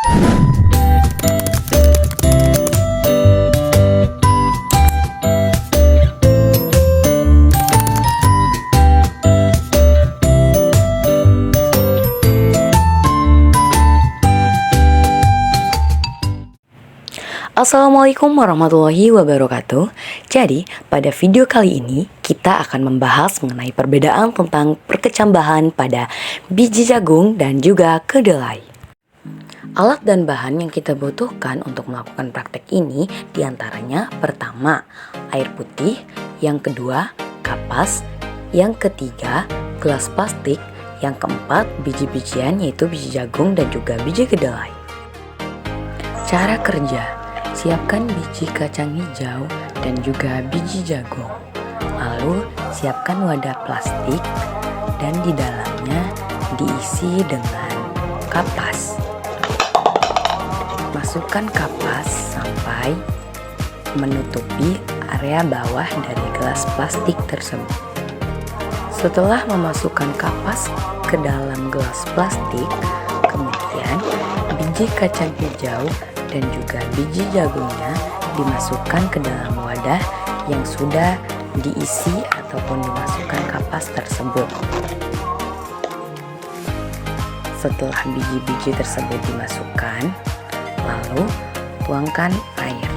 Assalamualaikum warahmatullahi wabarakatuh. Jadi, pada video kali ini kita akan membahas mengenai perbedaan tentang perkecambahan pada biji jagung dan juga kedelai. Alat dan bahan yang kita butuhkan untuk melakukan praktek ini diantaranya pertama, air putih, yang kedua, kapas, yang ketiga, gelas plastik, yang keempat, biji-bijian yaitu biji jagung dan juga biji kedelai. Cara kerja: siapkan biji kacang hijau dan juga biji jagung. Lalu siapkan wadah plastik dan di dalamnya diisi dengan kapas. Masukkan kapas sampai menutupi area bawah dari gelas plastik tersebut. Setelah memasukkan kapas ke dalam gelas plastik, kemudian biji kacang hijau dan juga biji jagungnya dimasukkan ke dalam wadah yang sudah diisi ataupun dimasukkan kapas tersebut. Setelah biji-biji tersebut dimasukkan, lalu tuangkan air.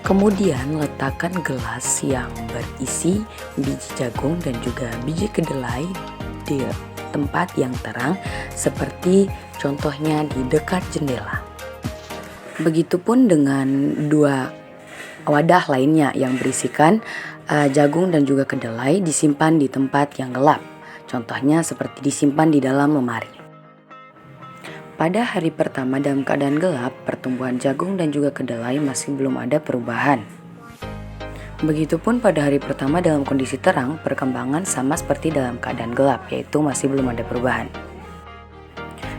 Kemudian letakkan gelas yang berisi biji jagung dan juga biji kedelai di tempat yang terang seperti contohnya di dekat jendela. Begitupun dengan dua wadah lainnya yang berisikan jagung dan juga kedelai disimpan di tempat yang gelap. Contohnya seperti disimpan di dalam lemari. Pada hari pertama dalam keadaan gelap, pertumbuhan jagung dan juga kedelai masih belum ada perubahan. Begitupun pada hari pertama dalam kondisi terang, perkembangan sama seperti dalam keadaan gelap, yaitu masih belum ada perubahan.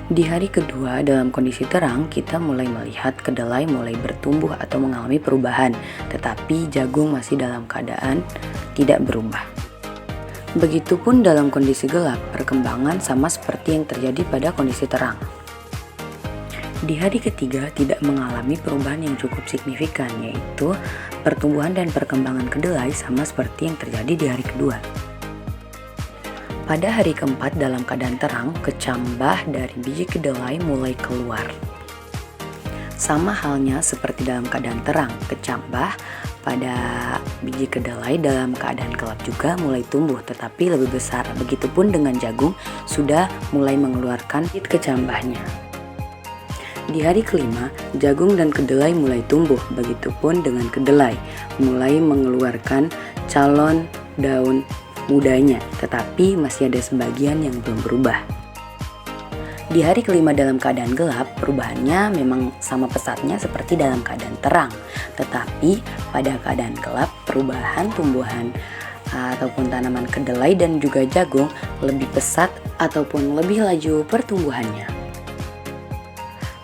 Di hari kedua dalam kondisi terang, kita mulai melihat kedelai mulai bertumbuh atau mengalami perubahan, tetapi jagung masih dalam keadaan tidak berubah. Begitupun dalam kondisi gelap, perkembangan sama seperti yang terjadi pada kondisi terang. Di hari ketiga tidak mengalami perubahan yang cukup signifikan, yaitu pertumbuhan dan perkembangan kedelai sama seperti yang terjadi di hari kedua. Pada hari keempat dalam keadaan terang, kecambah dari biji kedelai mulai keluar. Sama halnya seperti dalam keadaan terang, kecambah pada biji kedelai dalam keadaan gelap juga mulai tumbuh tetapi lebih besar. Begitupun dengan jagung sudah mulai mengeluarkan kecambahnya. Di hari kelima, jagung dan kedelai mulai tumbuh, begitupun dengan kedelai mulai mengeluarkan calon daun mudanya, tetapi masih ada sebagian yang belum berubah. Di hari kelima dalam keadaan gelap, perubahannya memang sama pesatnya seperti dalam keadaan terang, tetapi pada keadaan gelap, perubahan tumbuhan ataupun tanaman kedelai dan juga jagung lebih pesat ataupun lebih laju pertumbuhannya.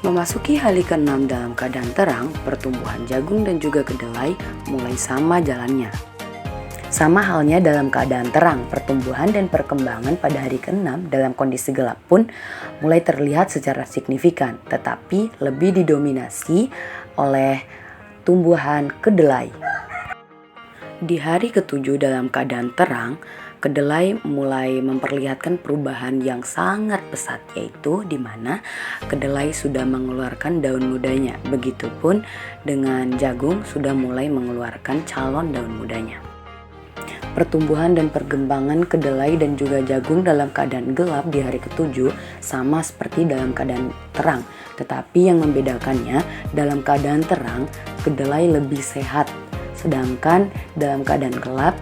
Memasuki hari ke-6 dalam keadaan terang, pertumbuhan jagung dan juga kedelai mulai sama jalannya. Sama halnya dalam keadaan terang, pertumbuhan dan perkembangan pada hari ke-6 dalam kondisi gelap pun mulai terlihat secara signifikan, tetapi lebih didominasi oleh tumbuhan kedelai. Di hari ke-7 dalam keadaan terang, kedelai mulai memperlihatkan perubahan yang sangat pesat, yaitu di mana kedelai sudah mengeluarkan daun mudanya. Begitupun dengan jagung sudah mulai mengeluarkan calon daun mudanya. Pertumbuhan dan perkembangan kedelai dan juga jagung dalam keadaan gelap di hari ke-7 sama seperti dalam keadaan terang, tetapi yang membedakannya dalam keadaan terang kedelai lebih sehat, sedangkan dalam keadaan gelap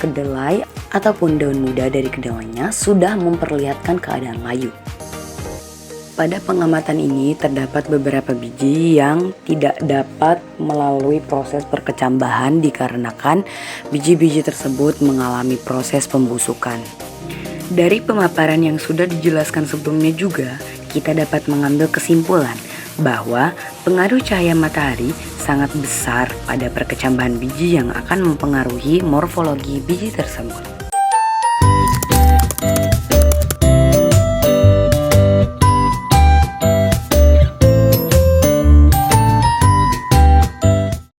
kedelai ataupun daun muda dari kedelainya sudah memperlihatkan keadaan layu. Pada pengamatan ini terdapat beberapa biji yang tidak dapat melalui proses perkecambahan dikarenakan biji-biji tersebut mengalami proses pembusukan. Dari pemaparan yang sudah dijelaskan sebelumnya juga, kita dapat mengambil kesimpulan bahwa pengaruh cahaya matahari sangat besar pada perkecambahan biji yang akan mempengaruhi morfologi biji tersebut.